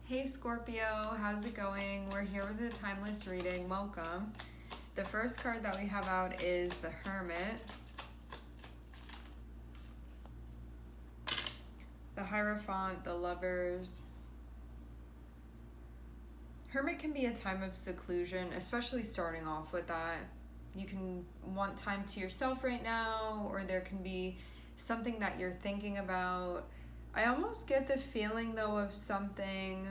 Hey Scorpio, how's it going? We're here with a timeless reading. Welcome. The first card that we have out is the Hermit, the Hierophant, the Lovers. Hermit can be a time of seclusion, especially starting off with that. You can want time to yourself right now, or there can be something that you're thinking about. I almost get the feeling though of something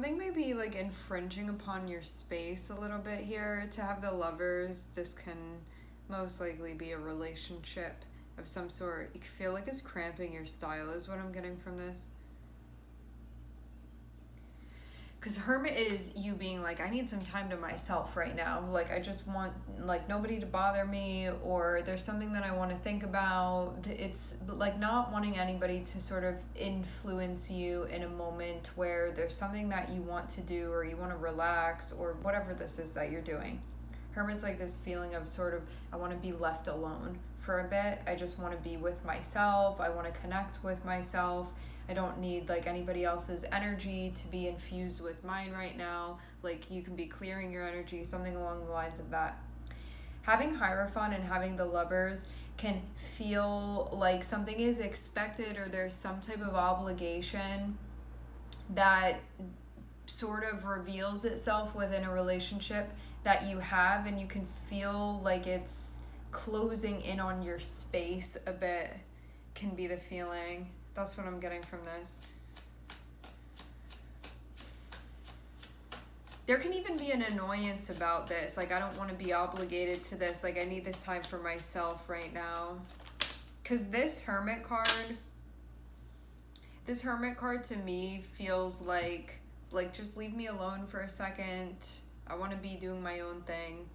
maybe like infringing upon your space a little bit here. To have the Lovers, this can most likely be a relationship of some sort. You can feel like it's cramping your style is what I'm getting from this. Because Hermit is you being like, I need some time to myself right now. Like, I just want, like, nobody to bother me, or there's something that I want to think about. It's, like, not wanting anybody to sort of influence you in a moment where there's something that you want to do, or you want to relax, or whatever this is that you're doing. Hermit's like this feeling of sort of, I want to be left alone for a bit. I just want to be with myself. I want to connect with myself. I don't need like anybody else's energy to be infused with mine right now. Like, you can be clearing your energy, something along the lines of that. Having Hierophant and having the Lovers can feel like something is expected, or there's some type of obligation that sort of reveals itself within a relationship that you have, and you can feel like it's closing in on your space a bit, can be the feeling. That's what I'm getting from this. There can even be an annoyance about this. Like, I don't want to be obligated to this. Like, I need this time for myself right now. Because this Hermit card to me feels like just leave me alone for a second. I want to be doing my own thing.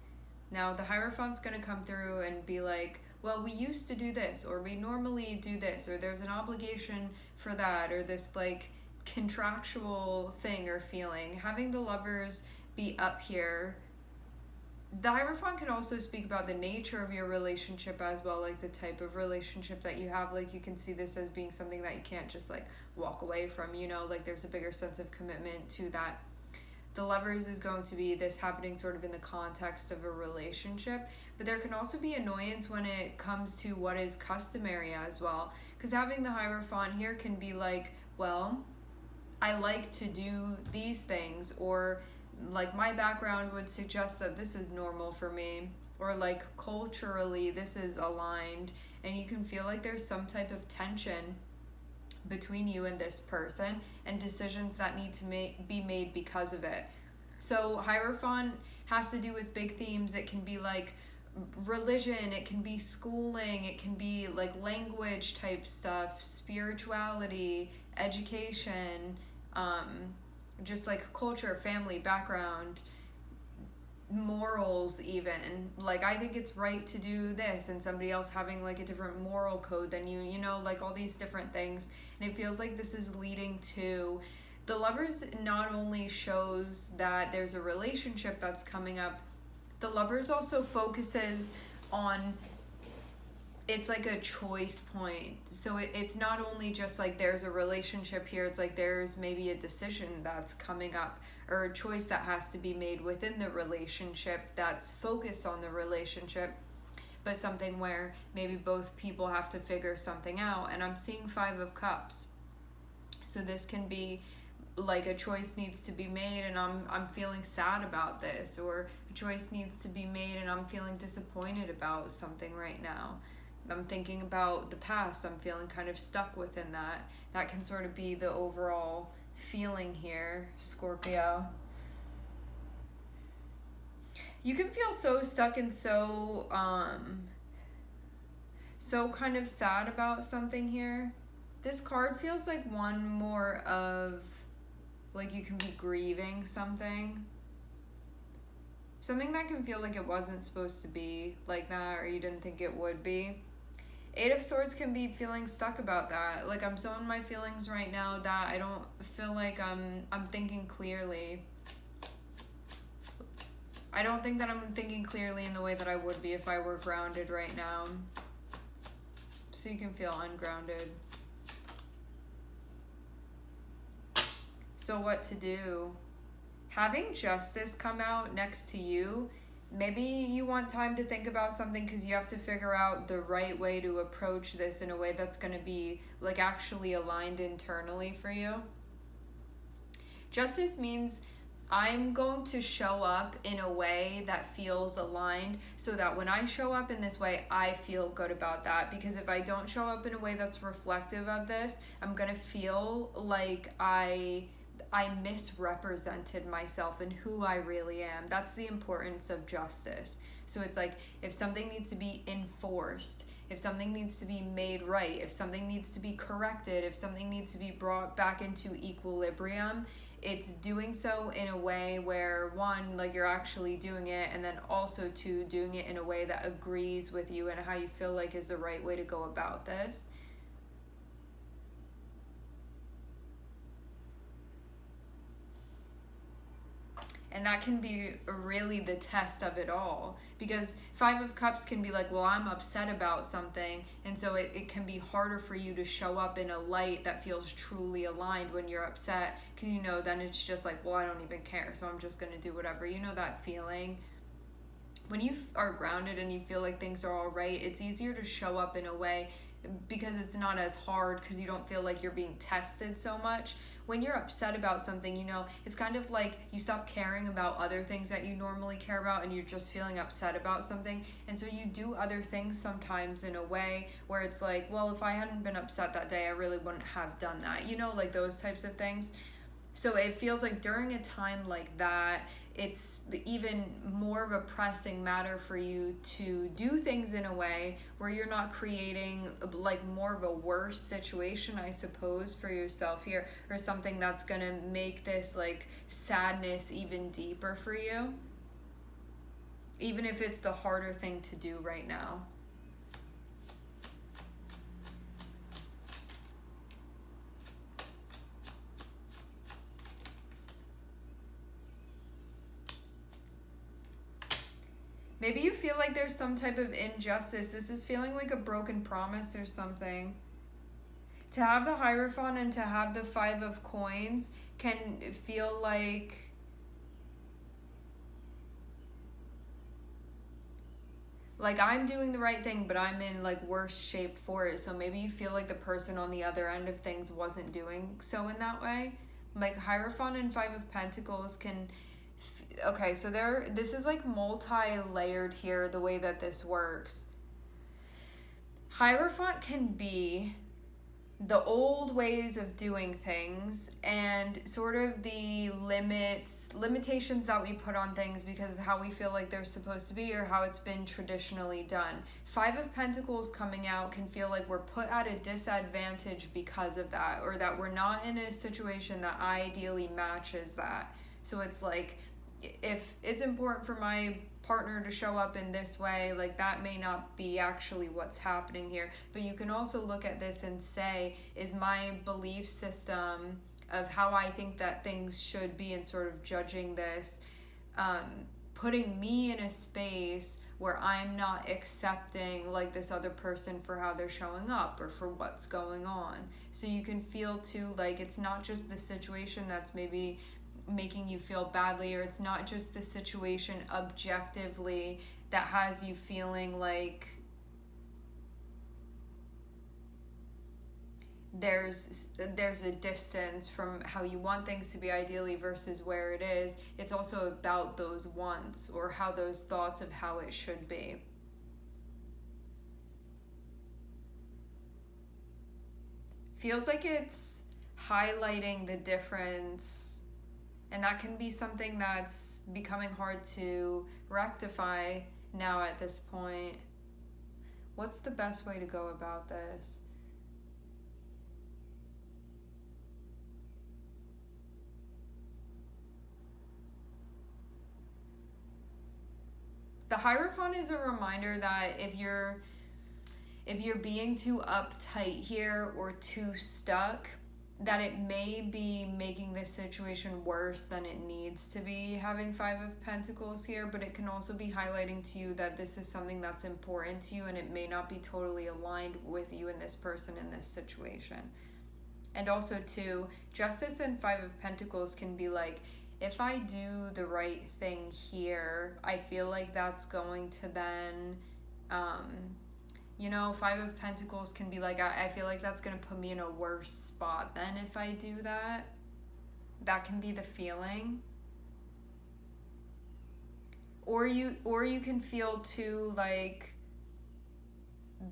Now, the Hierophant's going to come through and be like, well, we used to do this, or we normally do this, or there's an obligation for that, or this like contractual thing or feeling. Having the Lovers be up here, the Hierophant can also speak about the nature of your relationship as well, like the type of relationship that you have. Like, you can see this as being something that you can't just like walk away from, you know, like there's a bigger sense of commitment to that. The Lovers is going to be this happening sort of in the context of a relationship, but there can also be annoyance when it comes to what is customary as well. Because having the Hierophant here can be like, well, I like to do these things, or like my background would suggest that this is normal for me, or like culturally this is aligned, and you can feel like there's some type of tension between you and this person, and decisions that need to be made because of it. So Hierophant has to do with big themes. It can be like religion, it can be schooling, it can be like language type stuff, spirituality, education, just like culture, family, background, morals even. Like, I think it's right to do this, and somebody else having like a different moral code than you know, like all these different things. And it feels like this is leading to the Lovers. Not only shows that there's a relationship that's coming up, the Lovers also focuses on, it's like a choice point. So it's not only just like there's a relationship here, it's like there's maybe a decision that's coming up, or a choice that has to be made within the relationship that's focused on the relationship, but something where maybe both people have to figure something out. And I'm seeing 5 of Cups. So this can be like a choice needs to be made, and I'm feeling sad about this, or a choice needs to be made and I'm feeling disappointed about something right now. I'm thinking about the past. I'm feeling kind of stuck within that. That can sort of be the overall feeling here, Scorpio. You can feel so stuck and so kind of sad about something here. This card feels like one more of like you can be grieving something that can feel like it wasn't supposed to be like that, or you didn't think it would be. 8 of Swords can be feeling stuck about that. Like, I'm so in my feelings right now that I don't feel like I'm thinking clearly. I don't think that I'm thinking clearly in the way that I would be if I were grounded right now. So you can feel ungrounded. So what to do? Having justice come out next to you, maybe you want time to think about something because you have to figure out the right way to approach this in a way that's going to be like actually aligned internally for you. Justice means I'm going to show up in a way that feels aligned so that when I show up in this way, I feel good about that. Because if I don't show up in a way that's reflective of this, I'm going to feel like I misrepresented myself and who I really am. That's the importance of justice. So it's like if something needs to be enforced, if something needs to be made right, if something needs to be corrected, if something needs to be brought back into equilibrium, it's doing so in a way where, one, like you're actually doing it, and then also two, doing it in a way that agrees with you and how you feel like is the right way to go about this. And that can be really the test of it all. Because Five of Cups can be like, well, I'm upset about something. And so it can be harder for you to show up in a light that feels truly aligned when you're upset. Because, you know, then it's just like, well, I don't even care. So I'm just going to do whatever. You know that feeling? When you are grounded and you feel like things are all right, it's easier to show up in a way because it's not as hard because you don't feel like you're being tested so much. When you're upset about something, you know, it's kind of like you stop caring about other things that you normally care about and you're just feeling upset about something. And so you do other things sometimes in a way where it's like, well, if I hadn't been upset that day, I really wouldn't have done that. You know, like those types of things. So it feels like during a time like that, it's even more of a pressing matter for you to do things in a way where you're not creating like more of a worse situation, I suppose, for yourself here, or something that's gonna make this like sadness even deeper for you, even if it's the harder thing to do right now. Maybe you feel like there's some type of injustice. This is feeling like a broken promise or something. To have the Hierophant and to have the Five of Coins can feel like I'm doing the right thing, but I'm in like worse shape for it. So maybe you feel like the person on the other end of things wasn't doing so in that way. Like Hierophant and Five of Pentacles can... Okay, so this is like multi-layered here, the way that this works. Hierophant can be the old ways of doing things and sort of the limitations that we put on things because of how we feel like they're supposed to be or how it's been traditionally done. Five of Pentacles coming out can feel like we're put at a disadvantage because of that, or that we're not in a situation that ideally matches that. So it's like, if it's important for my partner to show up in this way, like that may not be actually what's happening here. But you can also look at this and say, is my belief system of how I think that things should be and sort of judging this, putting me in a space where I'm not accepting like this other person for how they're showing up or for what's going on. So you can feel too like it's not just the situation that's maybe making you feel badly, or it's not just the situation objectively that has you feeling like there's a distance from how you want things to be ideally versus where it is. It's also about those wants or how those thoughts of how it should be. Feels like it's highlighting the difference. And that can be something that's becoming hard to rectify now at this point. What's the best way to go about this? The Hierophant is a reminder that if you're being too uptight here or too stuck, that it may be making this situation worse than it needs to be, having Five of Pentacles here, but it can also be highlighting to you that this is something that's important to you and it may not be totally aligned with you and this person in this situation. And also too, Justice and Five of Pentacles can be like, if I do the right thing here, I feel like that's going to then, Five of Pentacles can be like, I feel like that's going to put me in a worse spot then if I do that. That can be the feeling. Or you can feel too like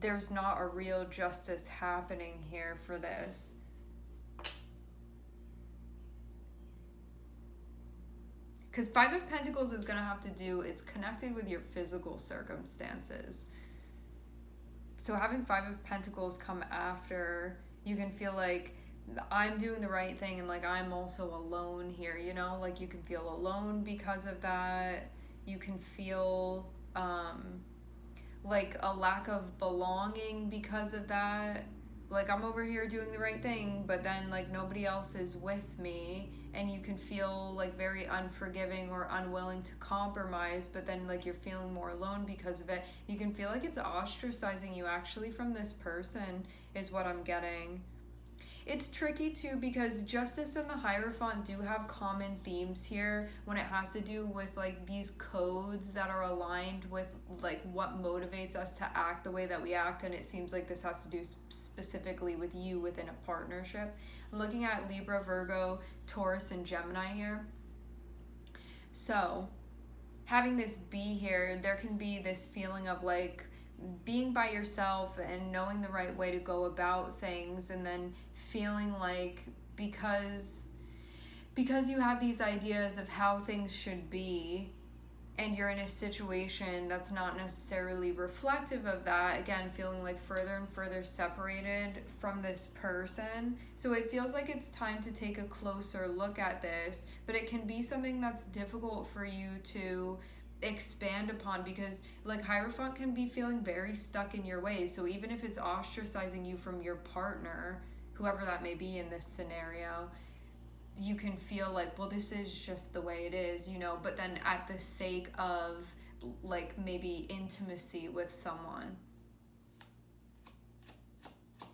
there's not a real justice happening here for this. Because Five of Pentacles is going to have to do, it's connected with your physical circumstances. So having Five of Pentacles come after, you can feel like I'm doing the right thing and like I'm also alone here, like you can feel alone because of that. You can feel like a lack of belonging because of that. Like I'm over here doing the right thing, but then like nobody else is with me, and you can feel like very unforgiving or unwilling to compromise, but then like you're feeling more alone because of it. You can feel like it's ostracizing you actually from this person is what I'm getting. It's tricky too because Justice and the Hierophant do have common themes here when it has to do with like these codes that are aligned with like what motivates us to act the way that we act, and it seems like this has to do specifically with you within a partnership. I'm looking at Libra, Virgo, Taurus, and Gemini here. So having this be here, there can be this feeling of like being by yourself and knowing the right way to go about things, and then feeling like because you have these ideas of how things should be and you're in a situation that's not necessarily reflective of that, again feeling like further and further separated from this person. So it feels like it's time to take a closer look at this, but it can be something that's difficult for you to expand upon because like Hierophant can be feeling very stuck in your ways. So even if it's ostracizing you from your partner, whoever that may be in this scenario, you can feel like, well, this is just the way it is, but then at the sake of like maybe intimacy with someone.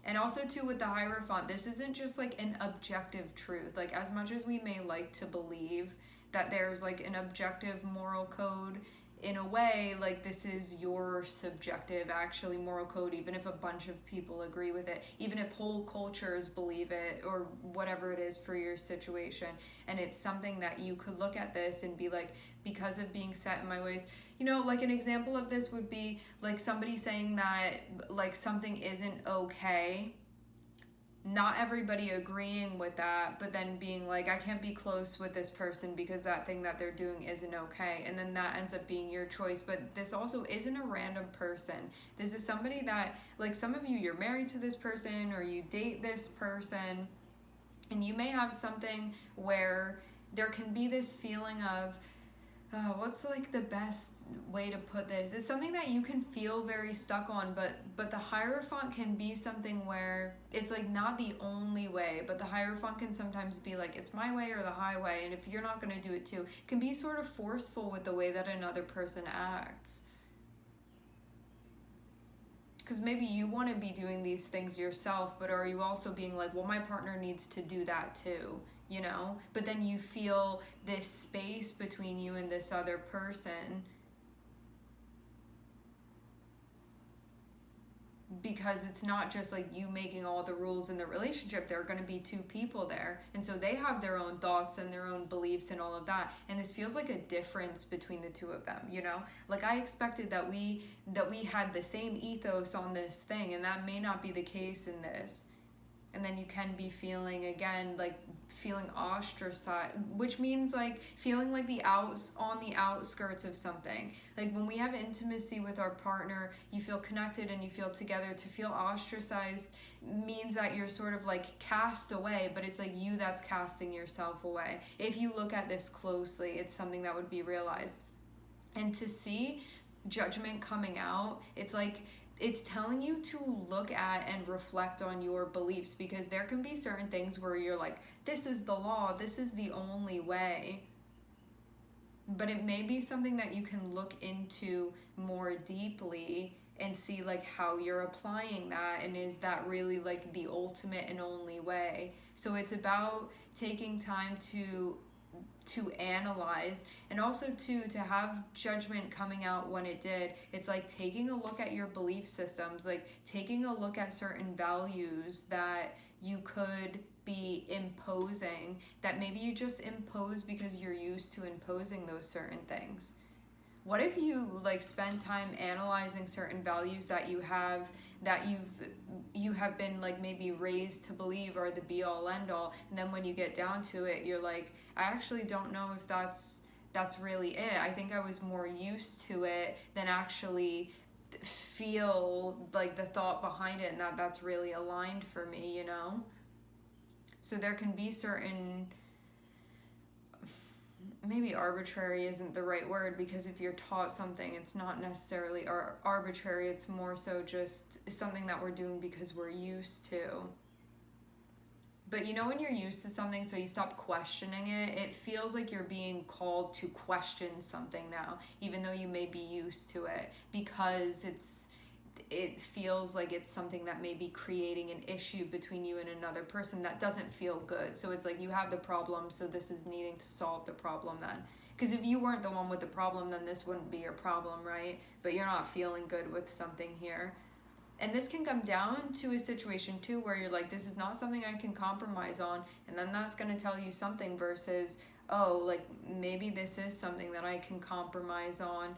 And also too with the Hierophant, this isn't just like an objective truth. Like as much as we may like to believe that there's like an objective moral code, in a way like this is your subjective actually moral code, even if a bunch of people agree with it, even if whole cultures believe it, or whatever it is for your situation. And it's something that you could look at this and be like, because of being set in my ways, like an example of this would be like somebody saying that like something isn't okay, not everybody agreeing with that, but then being like, I can't be close with this person because that thing that they're doing isn't okay. And then that ends up being your choice. But this also isn't a random person. This is somebody that, like some of you, you're married to this person or you date this person, and you may have something where there can be this feeling of, what's like the best way to put this? It's something that you can feel very stuck on, but the Hierophant can be something where it's like not the only way, but the Hierophant can sometimes be like, it's my way or the highway, and if you're not going to do it too, it can be sort of forceful with the way that another person acts. Because maybe you want to be doing these things yourself, but are you also being like, well, my partner needs to do that too? But then you feel this space between you and this other person because it's not just like you making all the rules in the relationship. There are going to be two people there, and so they have their own thoughts and their own beliefs and all of that, and this feels like a difference between the two of them. Like I expected that we had the same ethos on this thing, and that may not be the case in this. And then you can be feeling again like feeling ostracized, which means like feeling like on the outskirts of something. Like when we have intimacy with our partner, you feel connected and you feel together. To feel ostracized means that you're sort of like cast away, but it's like you that's casting yourself away. If you look at this closely, it's something that would be realized. And to see judgment coming out, it's like it's telling you to look at and reflect on your beliefs, because there can be certain things where you're like, this is the law, this is the only way. But it may be something that you can look into more deeply and see like how you're applying that, and is that really like the ultimate and only way. So it's about taking time to analyze, and also to have judgment coming out when it did. It's like taking a look at your belief systems, like taking a look at certain values that you could be imposing, that maybe you just impose because you're used to imposing those certain things. What if you like spend time analyzing certain values that you have, that you have been like maybe raised to believe are the be all end all, and then when you get down to it, you're like, I actually don't know if that's really it. I think I was more used to it than actually feel like the thought behind it, and that's really aligned for me, you know? So there can be certain, maybe arbitrary isn't the right word, because if you're taught something, it's not necessarily arbitrary, it's more so just something that we're doing because we're used to. But you know, when you're used to something, so you stop questioning it, it feels like you're being called to question something now, even though you may be used to it, because it feels like it's something that may be creating an issue between you and another person that doesn't feel good. So it's like you have the problem, so this is needing to solve the problem then. Because if you weren't the one with the problem, then this wouldn't be your problem, right? But you're not feeling good with something here. And this can come down to a situation too where you're like, this is not something I can compromise on, and then that's going to tell you something, versus, oh, like maybe this is something that I can compromise on,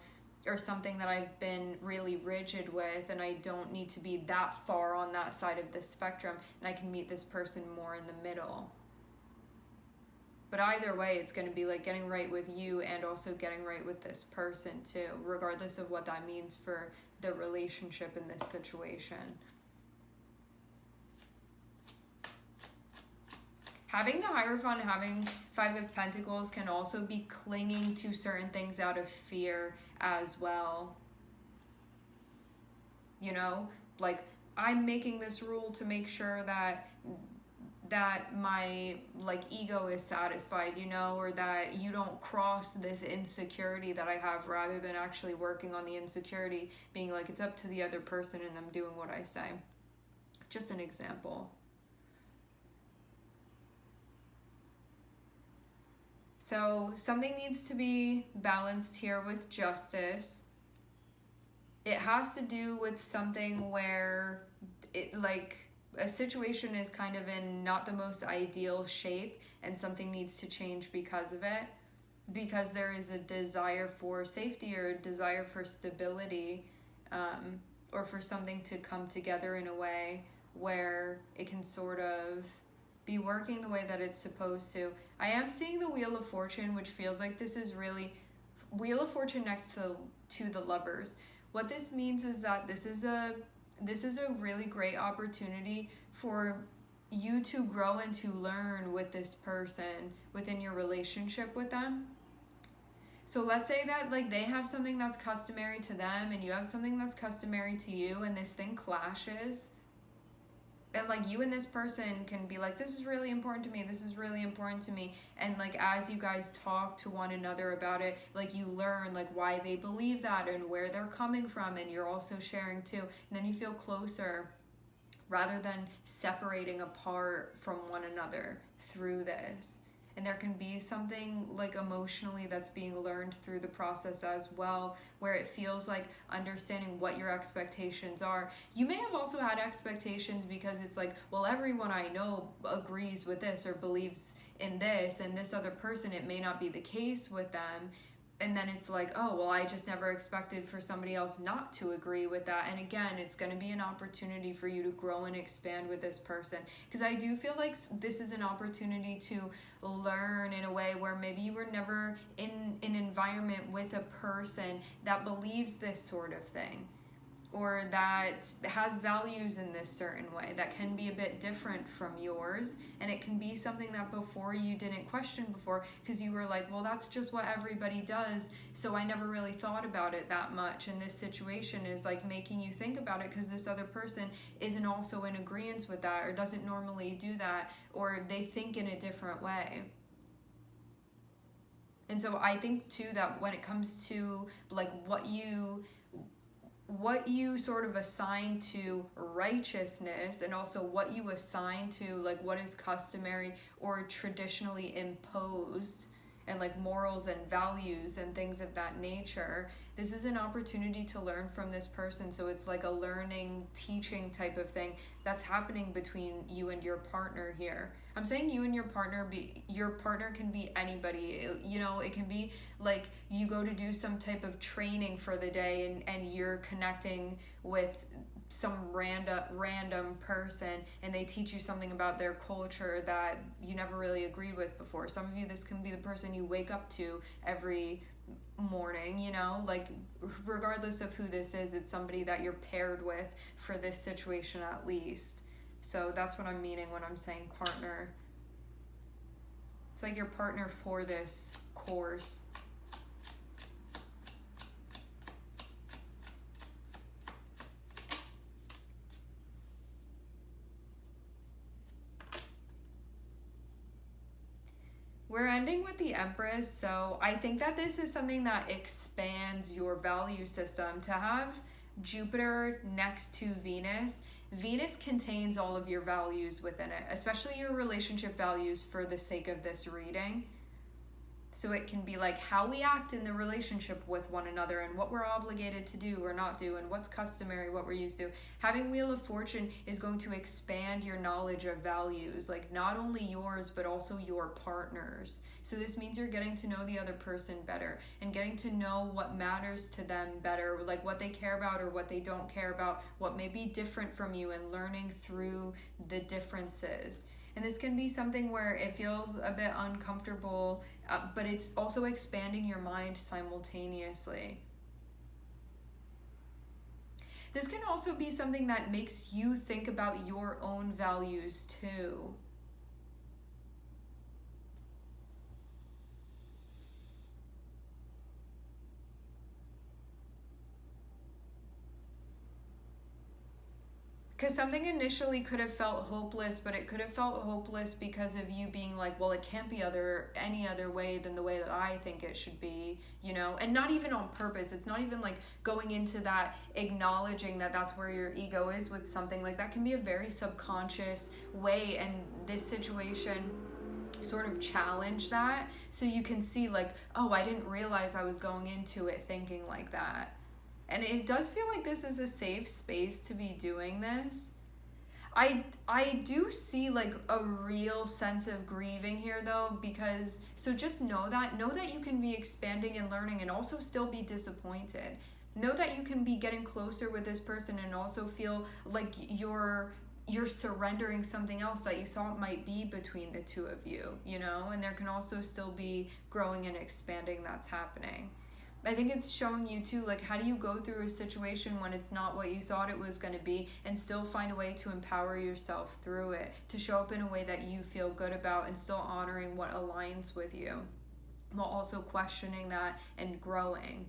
or something that I've been really rigid with, and I don't need to be that far on that side of the spectrum, and I can meet this person more in the middle. But either way, it's going to be like getting right with you and also getting right with this person too, regardless of what that means for the relationship in this situation. Having the Hierophant, having Five of Pentacles, can also be clinging to certain things out of fear as well. You know, like, I'm making this rule to make sure that my like ego is satisfied, you know, or that you don't cross this insecurity that I have, rather than actually working on the insecurity, being like, it's up to the other person and them doing what I say. Just an example. So something needs to be balanced here with justice. It has to do with something where it, like, a situation is kind of in not the most ideal shape, and something needs to change because of it, because there is a desire for safety, or a desire for stability, or for something to come together in a way where it can sort of be working the way that it's supposed to. I am seeing the Wheel of Fortune, which feels like this is really Wheel of Fortune next to the Lovers. What this means is that this is a really great opportunity for you to grow and to learn with this person within your relationship with them. So let's say that like they have something that's customary to them and you have something that's customary to you, and this thing clashes. And like you and this person can be like, this is really important to me, this is really important to me. And like as you guys talk to one another about it, like you learn like why they believe that and where they're coming from, and you're also sharing too. And then you feel closer, rather than separating apart from one another through this. And there can be something like emotionally that's being learned through the process as well, where it feels like understanding what your expectations are. You may have also had expectations because it's like, well, everyone I know agrees with this or believes in this, and this other person, it may not be the case with them. And then it's like, oh, well, I just never expected for somebody else not to agree with that. And again, it's going to be an opportunity for you to grow and expand with this person. Because I do feel like this is an opportunity to learn in a way where maybe you were never in an environment with a person that believes this sort of thing, or that has values in this certain way that can be a bit different from yours. And it can be something that before you didn't question before, because you were like, well, that's just what everybody does, so I never really thought about it that much. And this situation is like making you think about it, because this other person isn't also in agreement with that, or doesn't normally do that, or they think in a different way. And so I think too that when it comes to like what you what you sort of assign to righteousness, and also what you assign to like what is customary or traditionally imposed, and like morals and values and things of that nature. This is an opportunity to learn from this person. So it's like a learning, teaching type of thing that's happening between you and your partner here. I'm saying you and your partner, your partner can be anybody. You know, it can be like you go to do some type of training for the day, and you're connecting with some random person, and they teach you something about their culture that you never really agreed with before. Some of you, this can be the person you wake up to every morning, you know, like regardless of who this is, it's somebody that you're paired with for this situation at least. So that's what I'm meaning when I'm saying partner. It's like your partner for this course. We're ending with the Empress, so I think that this is something that expands your value system. To have Jupiter next to Venus, Venus contains all of your values within it, especially your relationship values for the sake of this reading. So it can be like how we act in the relationship with one another, and what we're obligated to do or not do, and what's customary, what we're used to. Having Wheel of Fortune is going to expand your knowledge of values, like not only yours, but also your partner's. So this means you're getting to know the other person better, and getting to know what matters to them better, like what they care about or what they don't care about, what may be different from you, and learning through the differences. And this can be something where it feels a bit uncomfortable, but it's also expanding your mind simultaneously. This can also be something that makes you think about your own values too. Because something initially could have felt hopeless, but it could have felt hopeless because of you being like, well, it can't be any other way than the way that I think it should be, you know? And not even on purpose. It's not even like going into that, acknowledging that that's where your ego is with something. Like that can be a very subconscious way, and this situation sort of challenge that, so you can see like, oh, I didn't realize I was going into it thinking like that. And it does feel like this is a safe space to be doing this. I do see like a real sense of grieving here though, because so just know that you can be expanding and learning and also still be disappointed. Know that you can be getting closer with this person and also feel like you're surrendering something else that you thought might be between the two of you, you know? And there can also still be growing and expanding that's happening. I think it's showing you too, like, how do you go through a situation when it's not what you thought it was going to be, and still find a way to empower yourself through it, to show up in a way that you feel good about, and still honoring what aligns with you, while also questioning that and growing.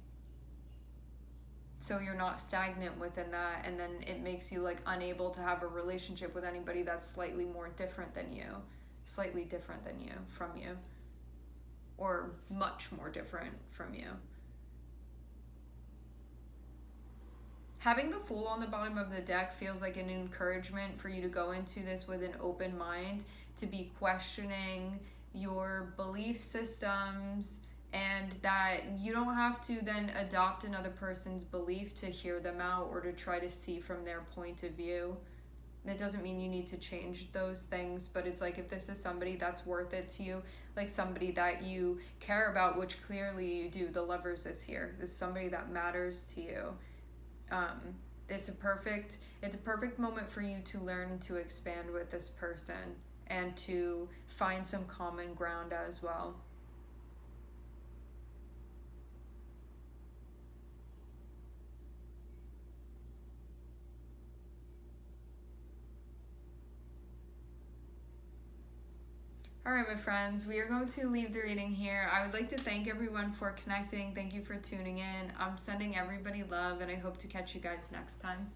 So you're not stagnant within that, and then it makes you like unable to have a relationship with anybody that's slightly more different than you, from you, or much more different from you. Having the Fool on the bottom of the deck feels like an encouragement for you to go into this with an open mind, to be questioning your belief systems, and that you don't have to then adopt another person's belief to hear them out or to try to see from their point of view. And it doesn't mean you need to change those things, but it's like if this is somebody that's worth it to you, like somebody that you care about, which clearly you do, the Lovers is here. This is somebody that matters to you. It's a perfect moment for you to learn to expand with this person and to find some common ground as well. All right, my friends, we are going to leave the reading here. I would like to thank everyone for connecting. Thank you for tuning in. I'm sending everybody love, and I hope to catch you guys next time.